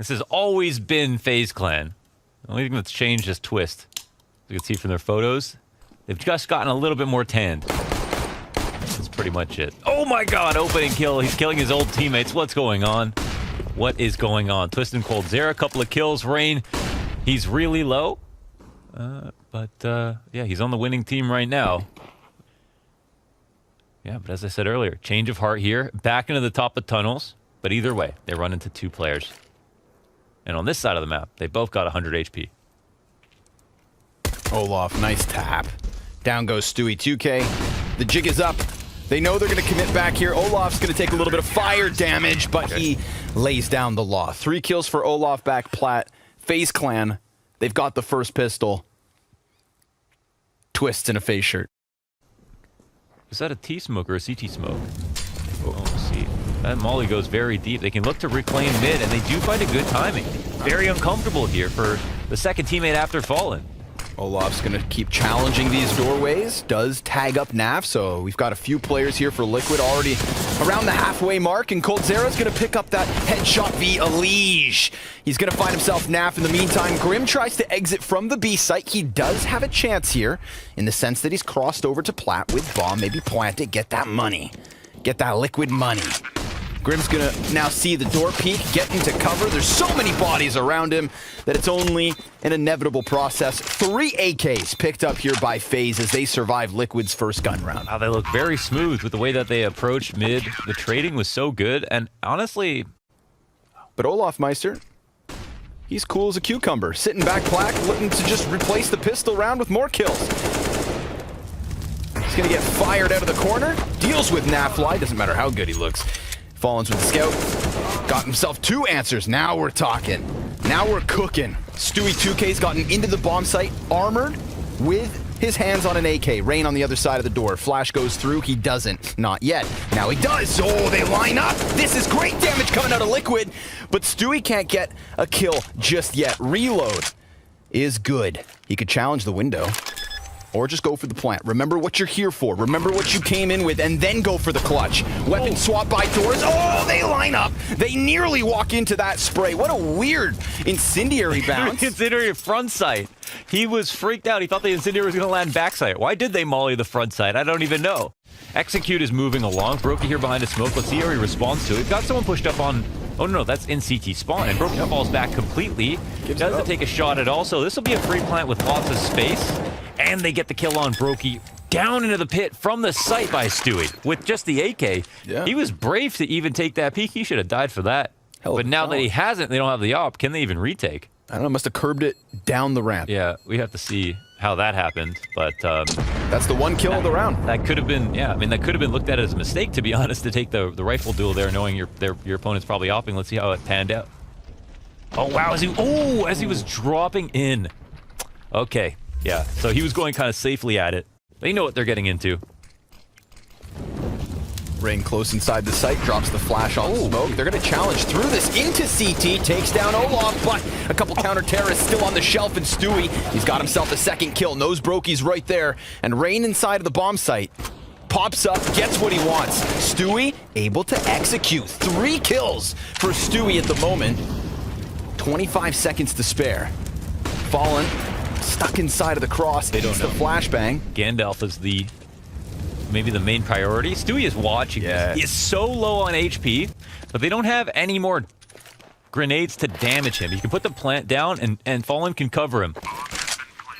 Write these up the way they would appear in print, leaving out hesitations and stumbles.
This has always been Faze Clan. The only thing that's changed is Twist. As you can see from their photos, they've just gotten a little bit more tanned. That's pretty much it. Oh my god, opening kill. He's killing his old teammates. What's going on? What is going on? Twist and coldzera, a couple of kills. Rain, he's really low. Yeah, he's on the winning team right now. Yeah, but as I said earlier, change of heart here. Back into the top of tunnels. But either way, they run into 2 players. And on this side of the map, they both got 100 HP. Olaf, nice tap. Down goes Stewie 2K. The jig is up. They know they're going to commit back here. Olaf's going to take a little bit of fire damage, but he lays down the law. 3 kills for Olaf back plat. Faze Clan, they've got the first pistol. Twist in a Faze shirt. Is that a T-smoke or a CT smoke? Oh, we'll see. That molly goes very deep. They can look to reclaim mid, and they do find a good timing. Very uncomfortable here for the second teammate after falling. Olaf's going to keep challenging these doorways. Does tag up Naf, so we've got a few players here for Liquid already around the halfway mark, and coldzera's going to pick up that headshot via Elige. He's going to find himself Naf in the meantime. Grim tries to exit from the B site. He does have a chance here in the sense that he's crossed over to plat with bomb. Maybe plant it, get that money. Get that Liquid money. Grim's gonna now see the door peek, get into cover. There's so many bodies around him that it's only an inevitable process. 3 AKs picked up here by Faze as they survive Liquid's first gun round. Wow, they look very smooth with the way that they approached mid. The trading was so good, and honestly... But Olaf Meister, he's cool as a cucumber. Sitting back plaque, looking to just replace the pistol round with more kills. He's gonna get fired out of the corner. Deals with Nafly, doesn't matter how good he looks. Fallens with the scout. Got himself 2 answers. Now we're talking. Now we're cooking. Stewie 2K's gotten into the bomb site, armored with his hands on an AK. Rain on the other side of the door. Flash goes through. He doesn't. Not yet. Now he does. Oh, they line up. This is great damage coming out of Liquid. But Stewie can't get a kill just yet. Reload is good. He could challenge the window. Or just go for the plant. Remember what you're here for. Remember what you came in with, and then go for the clutch. Weapon swap by doors. Oh, they line up. They nearly walk into that spray. What a weird incendiary bounce. Incendiary front sight. He was freaked out. He thought the incendiary was going to land backside. Why did they molly the front side? I don't even know. Execute is moving along. Brokey here behind a smoke. Let's see how he responds to it. Got someone pushed up on... Oh, no, that's in CT spawn. And Brokey falls back completely. Doesn't take a shot at all. So this will be a free plant with lots of space. And they get the kill on Brokey down into the pit from the site by Stewie with just the AK. Yeah. He was brave to even take that peek. He should have died for that. But now that he hasn't, they don't have the op. Can they even retake? I don't know. Must have curbed it down the ramp. Yeah, we have to see how that happened. But that's the 1 kill of the round. That could have been, yeah. I mean, that could have been looked at as a mistake, to be honest, to take the rifle duel there, knowing your opponent's probably opping. Let's see how it panned out. Oh wow! As he was dropping in. Okay. Yeah, so he was going kind of safely at it. They know what they're getting into. Rain close inside the site, drops the flash on smoke. They're going to challenge through this into CT, takes down Olaf, but a couple counter-terrorists still on the shelf, and Stewie, he's got himself a second kill. Knows Brokey's right there, and Rain inside of the bomb site. Pops up, gets what he wants. Stewie able to execute. 3 kills for Stewie at the moment. 25 seconds to spare. Fallen. Stuck inside of the cross. They don't know. The flashbang. Gandalf is maybe the main priority. Stewie is watching. Yeah. He is so low on HP, but they don't have any more grenades to damage him. He can put the plant down, and Fallen can cover him.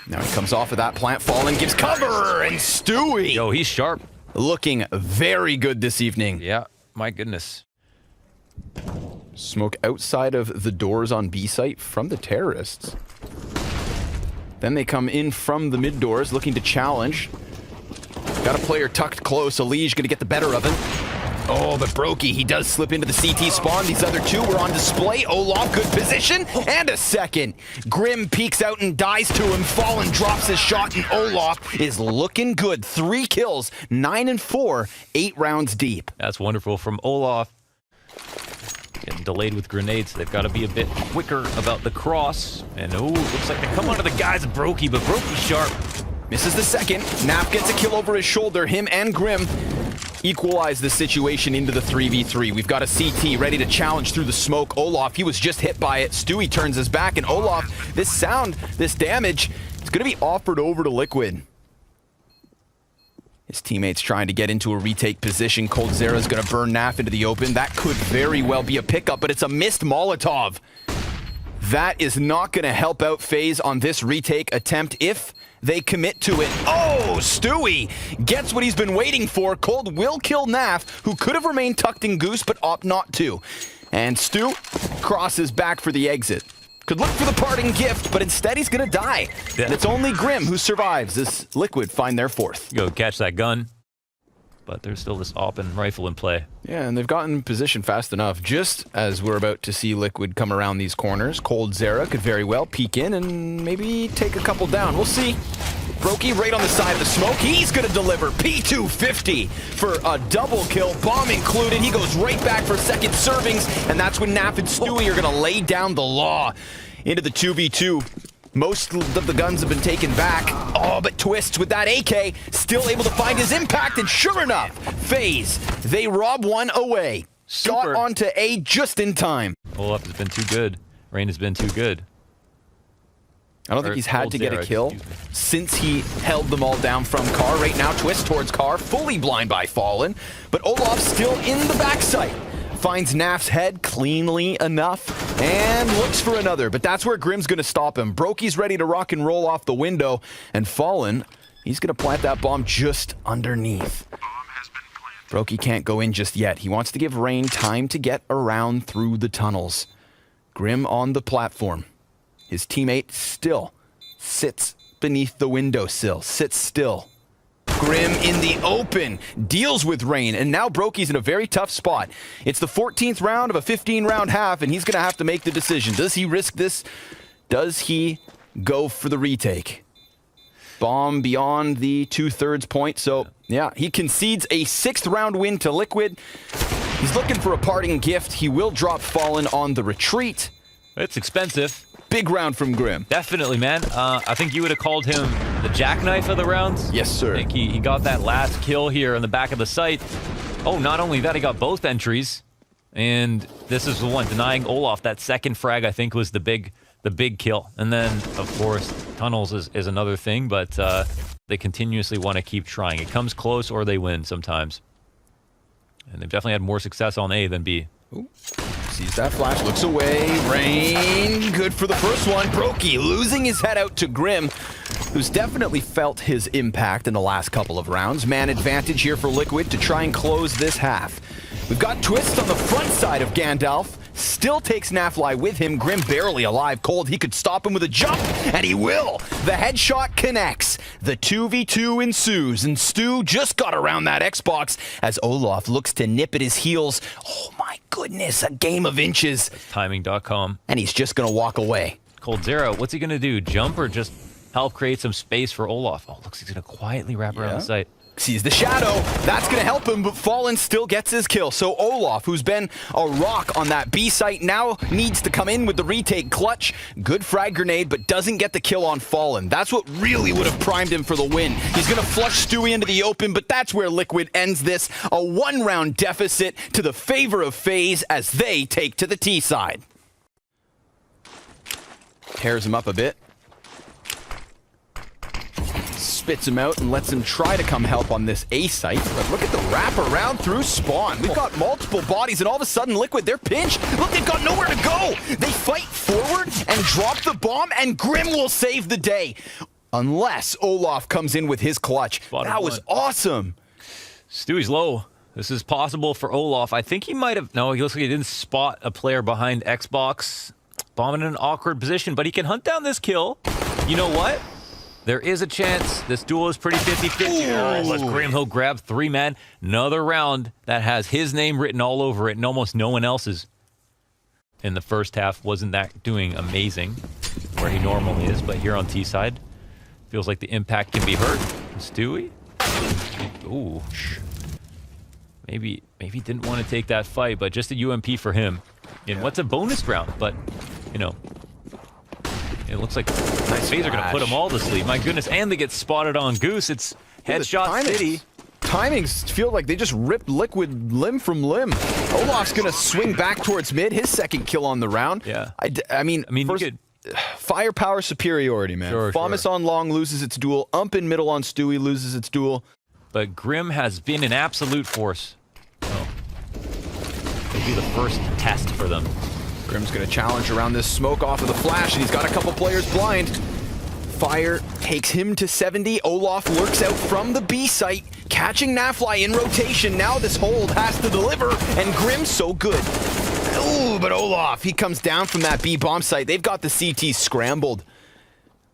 Now he comes off of that plant. Fallen gives cover, and Stewie. Yo, he's sharp. Looking very good this evening. Yeah, my goodness. Smoke outside of the doors on B site from the terrorists. Then they come in from the mid doors looking to challenge. Got a player tucked close. Elige gonna get the better of him. Oh, but Brokey, he does slip into the CT spawn. These other 2 were on display. Olaf, good position. And a second. Grim peeks out and dies to him. Fallen drops his shot, and Olaf is looking good. 3 kills, 9 and 4, 8 rounds deep. That's wonderful from Olaf. Getting delayed with grenades. They've got to be a bit quicker about the cross. And looks like they come under the guise of Brokey, but Brokey's sharp. Misses the second. Nap gets a kill over his shoulder. Him and Grim equalize the situation into the 3v3. We've got a CT ready to challenge through the smoke. Olaf, he was just hit by it. Stewie turns his back, and Olaf, this damage, is going to be offered over to Liquid. His teammates trying to get into a retake position. coldzera's going to burn Naf into the open. That could very well be a pickup, but it's a missed Molotov. That is not going to help out Faze on this retake attempt if they commit to it. Oh, Stewie gets what he's been waiting for. Cold will kill Naf, who could have remained tucked in Goose, but opt not to. And Stu crosses back for the exit. Could look for the parting gift, but instead he's going to die. Yeah. And it's only Grim who survives as Liquid find their fourth. Go catch that gun. But there's still this op and rifle in play. Yeah, and they've gotten in position fast enough. Just as we're about to see Liquid come around these corners, coldzera could very well peek in and maybe take a couple down. We'll see. Brokey right on the side of the smoke. He's going to deliver P250 for a double kill, bomb included. He goes right back for second servings, and that's when Naf and Stewie are going to lay down the law into the 2v2. Most of the guns have been taken back. Oh, but Twists with that AK, still able to find his impact, and sure enough, Faze, they rob one away. Super. Got onto A just in time. Olaf has been too good. Rain has been too good. I don't think he's had to get a coldzera, kill excuse me. since he held them all down from Car. Right now, Twist towards Car, fully blind by Fallen, but Olaf still in the backside. Finds Naf's head cleanly enough and looks for another, but that's where Grim's going to stop him. Brokey's ready to rock and roll off the window, and Fallen, he's going to plant that bomb just underneath. Brokey can't go in just yet. He wants to give Rain time to get around through the tunnels. Grim on the platform. His teammate still sits beneath the windowsill, sits still. Grim in the open, deals with Rain, and now Brokey's in a very tough spot. It's the 14th round of a 15-round half, and he's going to have to make the decision. Does he risk this? Does he go for the retake? Bomb beyond the 2/3 point, so yeah, he concedes a 6th round win to Liquid. He's looking for a parting gift. He will drop Fallen on the retreat. It's expensive. Big round from Grim. Definitely, man. I think you would have called him the jackknife of the rounds. Yes, sir. I think he got that last kill here on the back of the site. Oh, not only that, he got both entries. And this is the one, denying Olaf that second frag, I think, was the big kill. And then, of course, tunnels is another thing, but they continuously want to keep trying. It comes close or they win sometimes. And they've definitely had more success on A than B. Ooh. Sees that flash, looks away. Rain, good for the first one. Brokey losing his head out to Grim, who's definitely felt his impact in the last couple of rounds. Man advantage here for Liquid to try and close this half. We've got Twist on the front side of Gandalf. Still takes Nafly with him. Grim barely alive. Cold, he could stop him with a jump, and he will. The headshot connects. The 2v2 ensues, and Stu just got around that Xbox as Olaf looks to nip at his heels. Oh my goodness, a game of inches. Timing.com. And he's just going to walk away. coldzera, what's he going to do? Jump or just help create some space for Olaf? Oh, looks like he's going to quietly wrap around the site. Sees the shadow. That's going to help him, but Fallen still gets his kill. So Olaf, who's been a rock on that B site, now needs to come in with the retake clutch. Good frag grenade, but doesn't get the kill on Fallen. That's what really would have primed him for the win. He's going to flush Stewie into the open, but that's where Liquid ends this. A 1-round deficit to the favor of Faze as they take to the T side. Tears him up a bit. Spits him out and lets him try to come help on this A site. But look at the wraparound through spawn. We've got multiple bodies, and all of a sudden, Liquid, they're pinched. Look, they've got nowhere to go. They fight forward and drop the bomb, and Grim will save the day. Unless Olaf comes in with his clutch. That was awesome. Stewie's low. This is possible for Olaf. I think he might have... No, he looks like he didn't spot a player behind Xbox. Bomb in an awkward position, but he can hunt down this kill. You know what? There is a chance this duel is pretty 50-50. Let's Grim, he'll grab 3 man. Another round that has his name written all over it and almost no one else's. In the first half, wasn't that doing amazing where he normally is, but here on T side, feels like the impact can be hurt. Stewie? Ooh. Maybe didn't want to take that fight, but just a UMP for him. In what's a bonus round, but, you know, it looks like Faze are going to put them all to sleep. My goodness, and they get spotted on Goose. It's headshot city. timings feel like they just ripped Liquid limb from limb. Olaf's gonna swing back towards mid, his second kill on the round. Yeah. I mean, first, you could... firepower superiority, man. Famas on long loses its duel. Ump in middle on Stewie loses its duel. But Grim has been an absolute force. Oh. It'll be the first test for them. Grim's gonna challenge around this smoke off of the flash, and he's got a couple players blind. Fire takes him to 70. Olaf lurks out from the B site, catching Nafly in rotation. Now this hold has to deliver, and Grim's so good. Ooh, but Olaf, he comes down from that B bomb site. They've got the CT scrambled.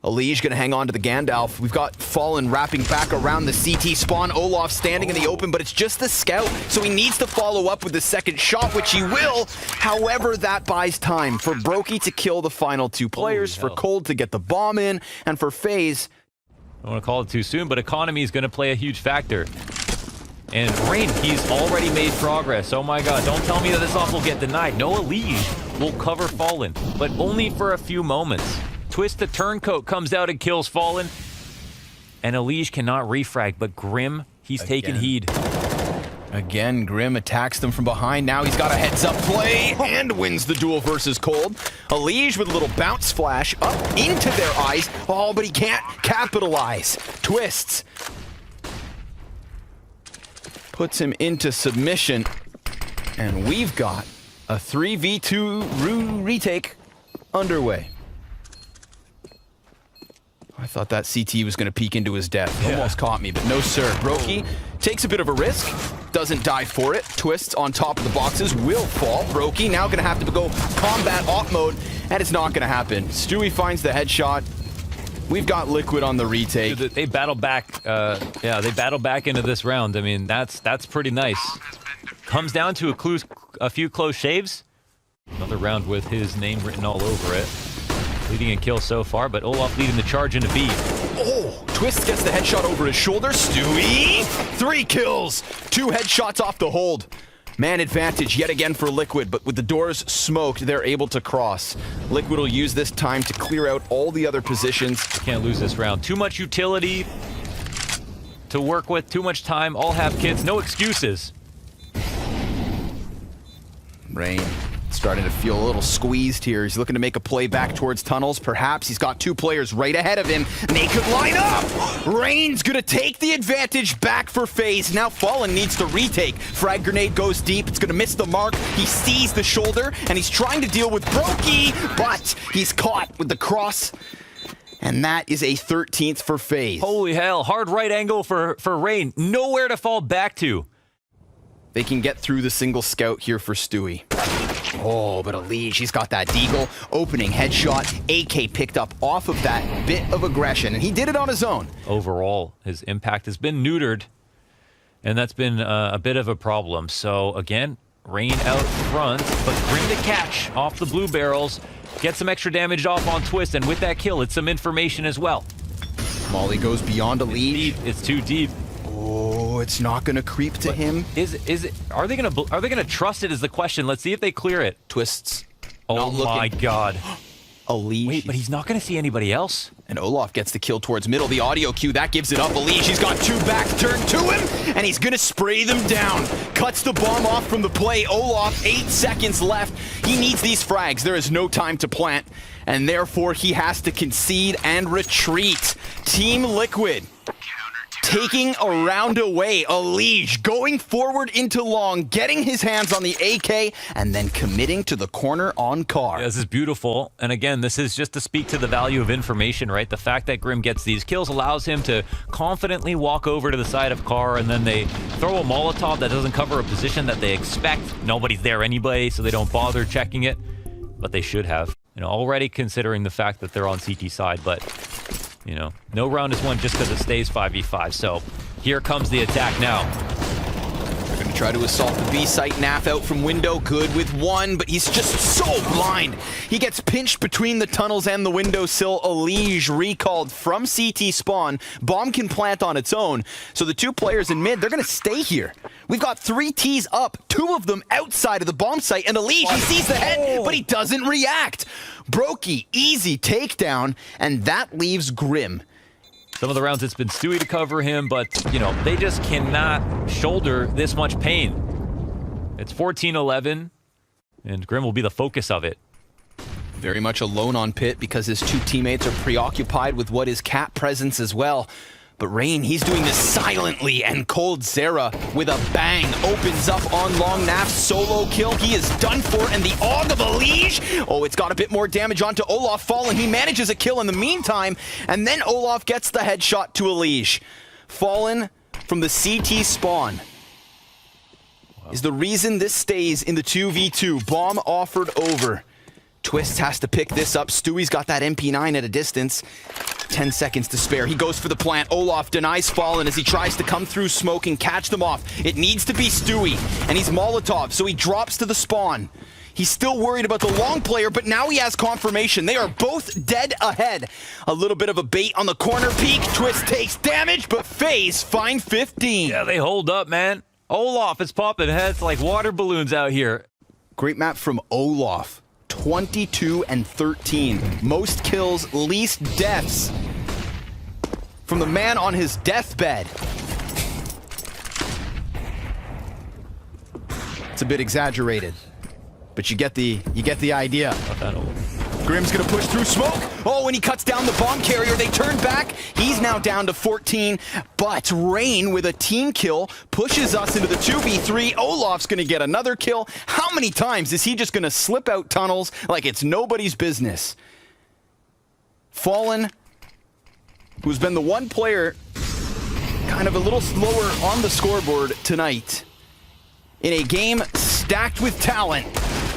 Alige gonna hang on to the Gandalf. We've got Fallen wrapping back around the CT spawn. Olaf standing in the open, but it's just the scout, so he needs to follow up with the second shot, which he will. However, that buys time for Brokey to kill the final two players, for Cold to get the bomb in, and for Faze. I don't want to call it too soon, but economy is going to play a huge factor. And Rain, he's already made progress. Oh my god, don't tell me that this off will get denied. No, Alige will cover Fallen, but only for a few moments. Twist the turncoat comes out and kills Fallen. And Alige cannot refrag, but Grim, he's taken heed. Again, Grim attacks them from behind. Now he's got a heads-up play and wins the duel versus Cold. Alige with a little bounce flash up into their eyes. Oh, but he can't capitalize. Twists. Puts him into submission. And we've got a 3v2 retake underway. I thought that CT was going to peek into his death. Almost caught me, but no sir. Brokey takes a bit of a risk, doesn't die for it. Twists on top of the boxes, will fall. Brokey now going to have to go combat op mode, and it's not going to happen. Stewie finds the headshot. We've got Liquid on the retake. Dude, they battle back. They battle back into this round. I mean, that's pretty nice. Comes down to a few close shaves. Another round with his name written all over it. Leading in kills so far, but Olaf leading the charge into B. Oh, Twist gets the headshot over his shoulder. Stewie, 3 kills, 2 headshots off the hold. Man advantage yet again for Liquid, but with the doors smoked, they're able to cross. Liquid will use this time to clear out all the other positions. Can't lose this round. Too much utility to work with, too much time, all have kids, no excuses. Rain starting to feel a little squeezed here. He's looking to make a play back towards tunnels. Perhaps he's got 2 players right ahead of him, and they could line up. Rain's gonna take the advantage back for Faze. Now Fallen needs to retake. Frag grenade goes deep. It's gonna miss the mark. He sees the shoulder, and he's trying to deal with Brokey, but he's caught with the cross. And that is a 13th for Faze. Holy hell, hard right angle for Rain. Nowhere to fall back to. They can get through the single scout here for Stewie. Oh, but Alige, he's got that deagle. Opening headshot. AK picked up off of that bit of aggression, and he did it on his own. Overall, his impact has been neutered, and that's been a bit of a problem. So, again, Rain out front, but Grim to catch off the blue barrels. Get some extra damage off on Twist, and with that kill, it's some information as well. Molly goes beyond Alige. It's too deep. Oh, it's not going to creep to him. Is it? Are they gonna trust it? Is the question. Let's see if they clear it. Twists. Oh my god. Alige. Wait, but he's not gonna see anybody else. And Olaf gets the kill towards middle. The audio cue that gives it up. Alige, he's got 2 backs turned to him, and he's gonna spray them down. Cuts the bomb off from the play. Olaf, 8 seconds left. He needs these frags. There is no time to plant, and therefore he has to concede and retreat. Team Liquid taking a round away. Alige going forward into long, getting his hands on the AK, and then committing to the corner on car. Yeah, this is beautiful. And again, this is just to speak to the value of information, right? The fact that Grim gets these kills allows him to confidently walk over to the side of car, and then they throw a Molotov that doesn't cover a position that they expect. Nobody's there anyway, so they don't bother checking it. But they should have. You know, already considering the fact that they're on CT side, but you know, no round is won just because it stays 5v5. So here comes the attack now. They're going to try to assault the B site. Naf out from window, good with 1, but he's just so blind. He gets pinched between the tunnels and the windowsill. Alige recalled from CT spawn. Bomb can plant on its own. So the 2 players in mid, they're going to stay here. We've got 3 Ts up, 2 of them outside of the bomb site, and Alige, he sees the head, but he doesn't react. Brokey, easy takedown, and that leaves Grim Some of the rounds it's been Stewie to cover him, but, you know, they just cannot shoulder this much pain. It's 14-11, and Grim will be the focus of it. Very much alone on pit because his two teammates are preoccupied with what is cat presence as well. But Rain, he's doing this silently, and coldzera with a bang opens up on Long Naf's solo kill. He is done for, and the Og of Elige. Oh, it's got a bit more damage onto Olaf Fallen. He manages a kill in the meantime, and then Olaf gets the headshot to Elige. Fallen from the CT spawn is the reason this stays in the 2v2. Bomb offered over. Twist has to pick this up. Stewie's got that MP9 at a distance. 10 seconds to spare. He goes for the plant. Olaf denies Fallen as he tries to come through smoke and catch them off. It needs to be Stewie, and he's Molotov, so he drops to the spawn. He's still worried about the long player, but now he has confirmation. They are both dead ahead. A little bit of a bait on the corner peek. Twist takes damage, but Faze find 15. Yeah, they hold up, man. Olaf is popping heads like water balloons out here. Great map from Olaf. 22 and 13. Most kills, least deaths. From the man on his deathbed. It's a bit exaggerated, but you get the idea. Grim's gonna push through smoke. Oh, and he cuts down the bomb carrier. They turn back. He's now down to 14, but Rain with a team kill pushes us into the 2v3. Olaf's gonna get another kill. How many times is he just gonna slip out tunnels like it's nobody's business? Fallen, who's been the one player kind of a little slower on the scoreboard tonight in a game stacked with talent.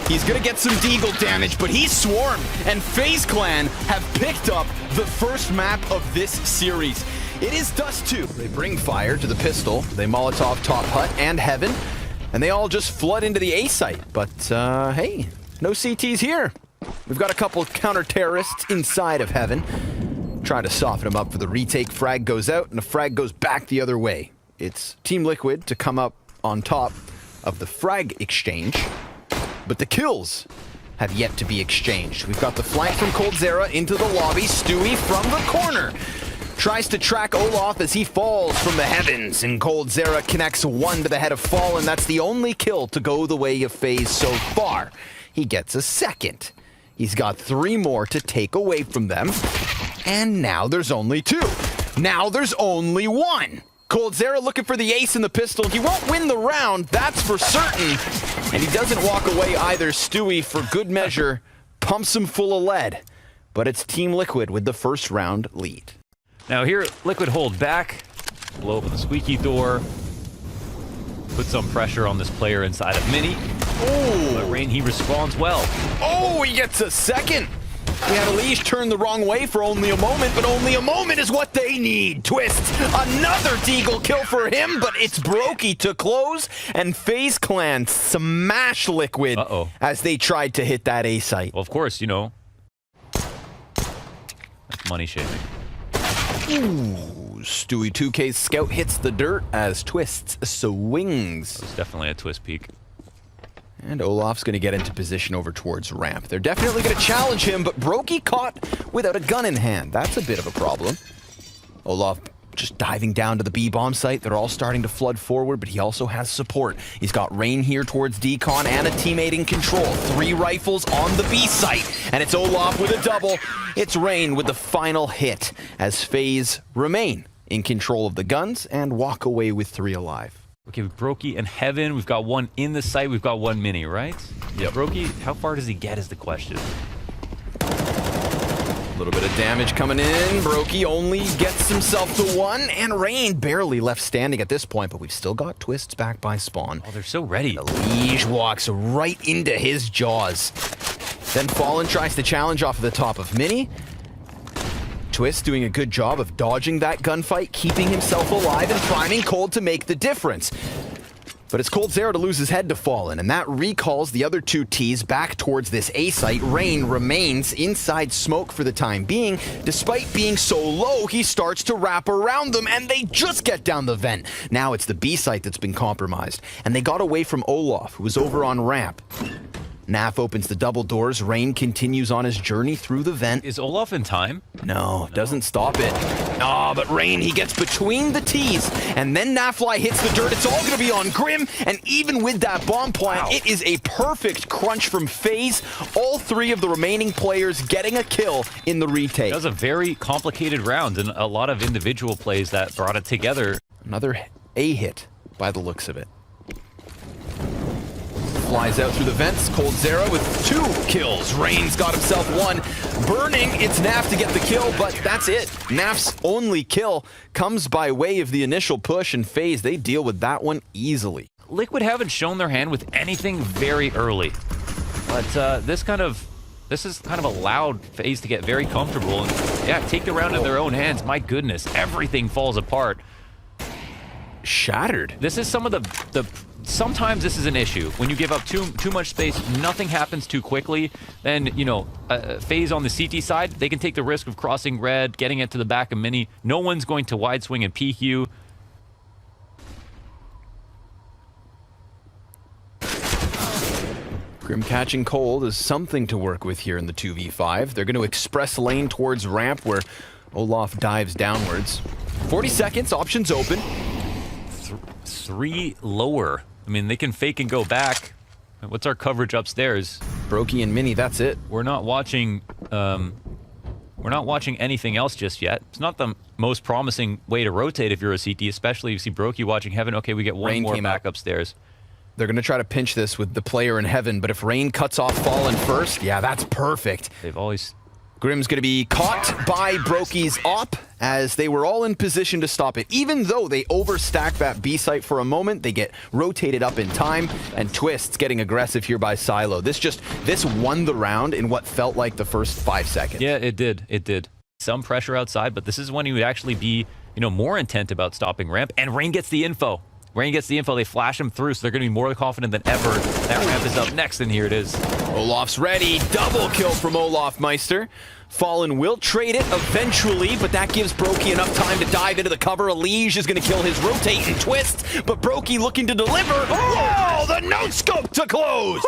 He's gonna get some deagle damage, but he's swarmed, and FaZe Clan have picked up the first map of this series. It is Dust 2. They bring fire to the pistol. They Molotov top hut and heaven, and they all just flood into the A site. But hey, no CTs here. We've got a couple counter-terrorists inside of heaven. Trying to soften them up for the retake. Frag goes out, and the frag goes back the other way. It's Team Liquid to come up on top of the frag exchange. But the kills have yet to be exchanged. We've got the flank from coldzera into the lobby. Stewie from the corner tries to track Olaf as he falls from the heavens, and coldzera connects one to the head of Fallen. That's the only kill to go the way of FaZe so far. He gets a second. He's got 3 more to take away from them, and now there's only 2. Now there's only 1. coldzera looking for the ace in the pistol. He won't win the round, that's for certain. And he doesn't walk away either. Stewie, for good measure, pumps him full of lead. But it's Team Liquid with the first round lead. Now here, Liquid hold back, blow open the squeaky door, put some pressure on this player inside of Mini. Oh, but Rain, he responds well. Oh, he gets a second. We had Elige turn the wrong way for only a moment, but only a moment is what they need. Twist, another deagle kill for him, but it's Brokey to close, and FaZe Clan smash Liquid as they tried to hit that A site. Well, of course, you know, that's money shaving. Ooh, Stewie 2K's scout hits the dirt as Twist swings. It's definitely a twist peak. And Olaf's going to get into position over towards ramp. They're definitely going to challenge him, but Brokey caught without a gun in hand. That's a bit of a problem. Olaf just diving down to the B bomb site. They're all starting to flood forward, but he also has support. He's got Rain here towards Decon and a teammate in control. 3 rifles on the B site, and it's Olaf with a double. It's Rain with the final hit as FaZe remain in control of the guns and walk away with 3 alive. Okay, Brokey and Heaven. We've got 1 in the site. We've got 1 Mini, right? Yep. Brokey, how far does he get is the question. A little bit of damage coming in. Brokey only gets himself to 1, and Rain barely left standing at this point, but we've still got Twists back by spawn. Oh, they're so ready. Elige walks right into his jaws. Then Fallen tries to challenge off of the top of Mini. Twist doing a good job of dodging that gunfight, keeping himself alive, and priming Cold to make the difference. But it's coldzera to lose his head to Fallen, and that recalls the other 2 Ts back towards this A site. Rain remains inside smoke for the time being. Despite being so low, he starts to wrap around them, and they just get down the vent. Now it's the B site that's been compromised, and they got away from Olaf, who was over on ramp. Naf opens the double doors. Rain continues on his journey through the vent. Is Olaf in time? No, doesn't stop it. Oh, but Rain, he gets between the T's, and then Nafly hits the dirt. It's all going to be on Grim, and even with that bomb plant, it is a perfect crunch from Faze. All three of the remaining players getting a kill in the retake. That was a very complicated round, and a lot of individual plays that brought it together. Another A hit by the looks of it. Flies out through the vents. coldzera with 2 kills. Rain's got himself 1. Burning, it's Naf to get the kill, but that's it. Naf's only kill comes by way of the initial push, and Faze, they deal with that one easily. Liquid haven't shown their hand with anything very early, but this has kind of allowed Faze to get very comfortable and, yeah, take the round in their own hands. My goodness, everything falls apart. Shattered. This is some of the sometimes this is an issue. When you give up too much space, nothing happens too quickly, then, you know, Faze on the CT side, they can take the risk of crossing red, getting it to the back of mini. No one's going to wide swing and PQ. Grim catching cold is something to work with here in the 2v5. They're going to express lane towards ramp where Olaf dives downwards. 40 seconds, options open. 3 lower. I mean, they can fake and go back. What's our coverage upstairs? Brokey and Mini, that's it. We're not watching anything else just yet. It's not the most promising way to rotate if you're a CT, especially if you see Brokey watching Heaven. Okay, we get one Rain more came back up. Upstairs. They're going to try to pinch this with the player in Heaven, but if Rain cuts off Fallen first, yeah, that's perfect. They've always... Grim's going to be caught by Brokey's op, as they were all in position to stop it. Even though they overstack that B site for a moment, they get rotated up in time, and Twist's getting aggressive here by Silo. This won the round in what felt like the first 5 seconds. Yeah, it did. It did. Some pressure outside, but this is when you would actually be, you know, more intent about stopping ramp, and Rain gets the info. Rain gets the info, they flash him through, so they're going to be more confident than ever. That ramp is up next, and here it is. Olaf's ready. Double kill from Olaf Meister. Fallen will trade it eventually, but that gives Brokey enough time to dive into the cover. Elige is going to kill his rotate and twist, but Brokey looking to deliver. Oh, the no-scope to close.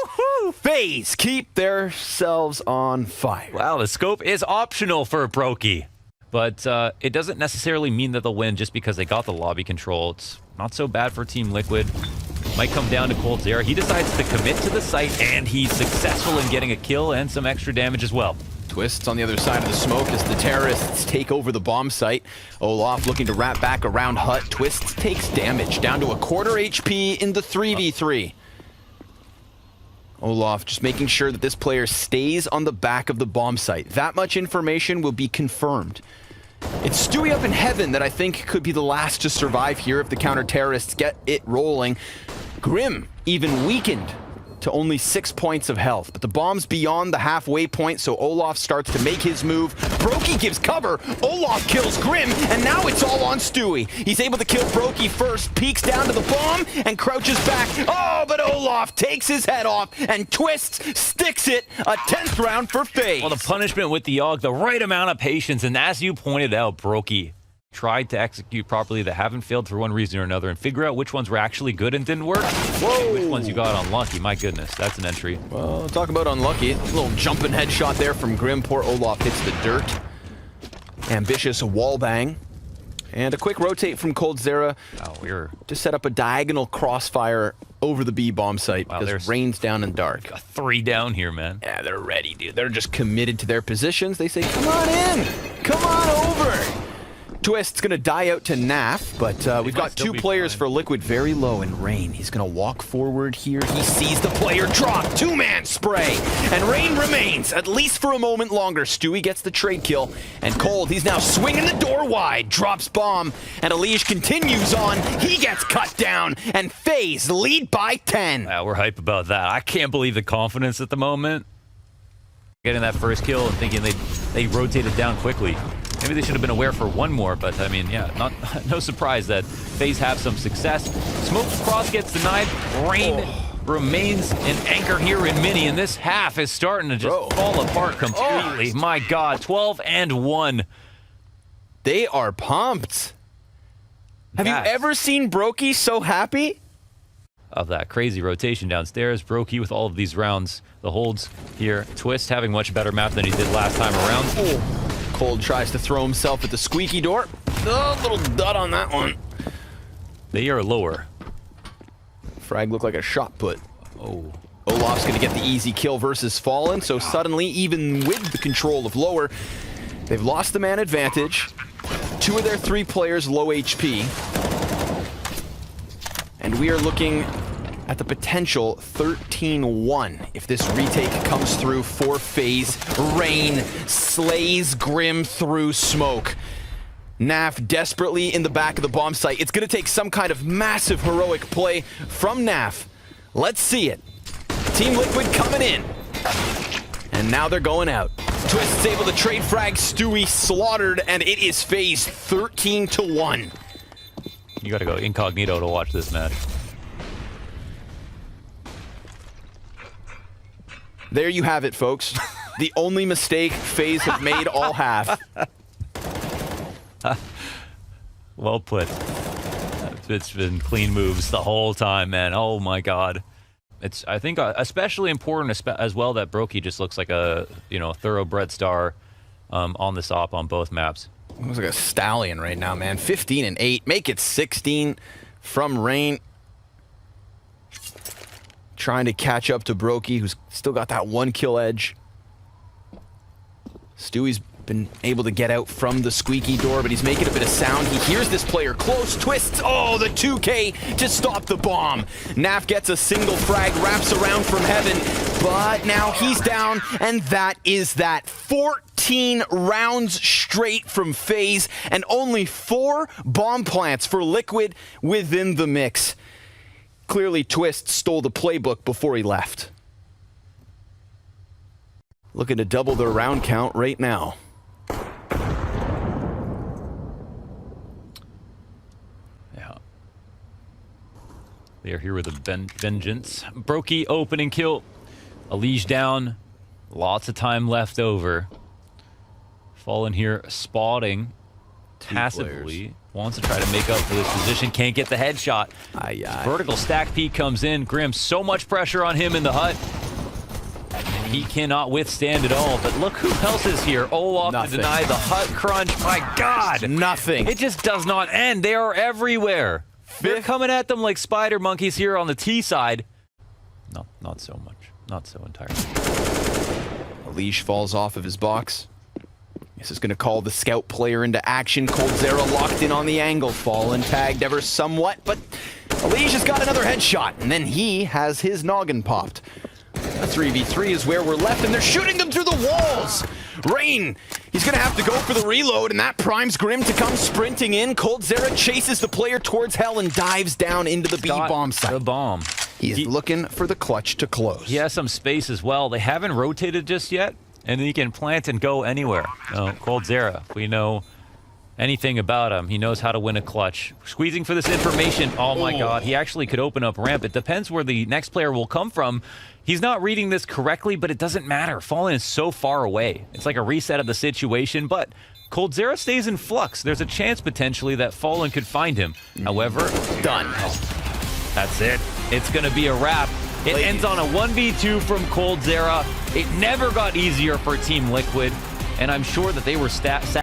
Faze keep themselves on fire. Wow, the scope is optional for Brokey. But it doesn't necessarily mean that they'll win just because they got the lobby control. It's not so bad for Team Liquid. Might come down to coldzera. He decides to commit to the site, and he's successful in getting a kill and some extra damage as well. Twists on the other side of the smoke as the terrorists take over the bomb site. Olaf looking to wrap back around Hut. Twists takes damage, down to a quarter HP in the 3v3. Olaf just making sure that this player stays on the back of the bomb site. That much information will be confirmed. It's Stewie up in Heaven that I think could be the last to survive here if the counter-terrorists get it rolling. Grim even weakened to only 6 points of health, but the bomb's beyond the halfway point, so Olaf starts to make his move. Brokey gives cover, Olaf kills Grim, and now it's all on Stewie. He's able to kill Brokey first, peeks down to the bomb, and crouches back. Oh, but Olaf takes his head off, and Twists sticks it. A 10th round for Faze. Well, the punishment with the AUG, the right amount of patience, and as you pointed out, Brokey tried to execute properly that haven't failed for one reason or another and figure out which ones were actually good and didn't work. Whoa! Which ones you got unlucky. My goodness, that's an entry. Well, talk about unlucky. A little jumping headshot there from Grim. Poor Olaf hits the dirt. Ambitious wall bang. And a quick rotate from coldzera to set up a diagonal crossfire over the B bomb site because Rain's down and dark. Got 3 down here, man. Yeah, they're ready, dude. They're just committed to their positions. They say, come on in. Come on over. Twist's going to die out to Naf, but we've got 2 players for Liquid very low in Rain. He's going to walk forward here. He sees the player drop. 2-man spray. And Rain remains, at least for a moment longer. Stewie gets the trade kill. And Cold, he's now swinging the door wide. Drops bomb. And Elige continues on. He gets cut down. And Faze lead by 10. We're hype about that. I can't believe the confidence at the moment. Getting that first kill and thinking they rotated down quickly. Maybe they should have been aware for one more, but I mean, yeah, no surprise that Faze have some success. Smoke cross gets denied. Rain remains an anchor here in mini, and this half is starting to just fall apart completely. My God, 12-1. They are pumped. Have you ever seen Brokey so happy? of that crazy rotation downstairs. Brokey with all of these rounds, the holds here. Twist having much better map than he did last time around. Oh. Cold tries to throw himself at the squeaky door. Oh, little dud on that one. They are lower. Frag looked like a shot put. Oh. Olaf's going to get the easy kill versus Fallen, so suddenly, even with the control of lower, they've lost the man advantage. 2 of their 3 players low HP. And we are looking at the potential 13-1 if this retake comes through for Faze. Rain slays Grim through smoke. Naf desperately in the back of the bomb site. It's going to take some kind of massive heroic play from Naf. Let's see it. Team Liquid coming in. And now they're going out. Twist's able to trade frag. Stewie slaughtered, and it is Faze 13-1. You gotta go incognito to watch this match. There you have it, folks. The only mistake Faze have made all half. Well put. It's been clean moves the whole time, man. Oh my god. It's, I think, especially important as well that Brokey just looks like a, thoroughbred star on this op on both maps. Looks like a stallion right now, man. 15 and 8. Make it 16 from Rain. Trying to catch up to Brokey, who's still got that 1 kill edge. Stewie's been able to get out from the squeaky door, but he's making a bit of sound. He hears this player close. Twists. Oh, the 2K to stop the bomb. Naf gets a single frag, wraps around from heaven, but now he's down, and that is that. 14 rounds straight from Faze, and only 4 bomb plants for Liquid within the mix. Clearly, Twist stole the playbook before he left. Looking to double their round count right now. Yeah. They are here with a vengeance. Brokey opening kill. Elige down. Lots of time left over. Fallen here spotting passively. Wants to try to make up for this position. Can't get the headshot. Vertical stack peek comes in. Grim, so much pressure on him in the hut. He cannot withstand it all, but look who else is here. Olaf to deny the hut crunch. My God. Nothing. It just does not end. They are everywhere. They're coming at them like spider monkeys here on the T side. No, not so much. Not so entirely. Elige falls off of his box. This is going to call the scout player into action. Coldzera locked in on the angle. Fallen tagged ever somewhat, but Elige has got another headshot, and then he has his noggin popped. A 3v3 is where we're left, and they're shooting them through the walls. Rain, he's going to have to go for the reload, and that primes Grim to come sprinting in. Coldzera chases the player towards hell and dives down into the B-bomb site. The bomb. He's looking for the clutch to close. He has some space as well. They haven't rotated just yet, and he can plant and go anywhere. Coldzera, we know anything about him. He knows how to win a clutch. Squeezing for this information. Oh my God, he actually could open up ramp. It depends where the next player will come from. He's not reading this correctly, but it doesn't matter. Fallen is so far away. It's like a reset of the situation, but Coldzera stays in flux. There's a chance potentially that Fallen could find him. However, done. That's it. It's going to be a wrap. It ends on a 1v2 from Coldzera. It never got easier for Team Liquid, and I'm sure that they were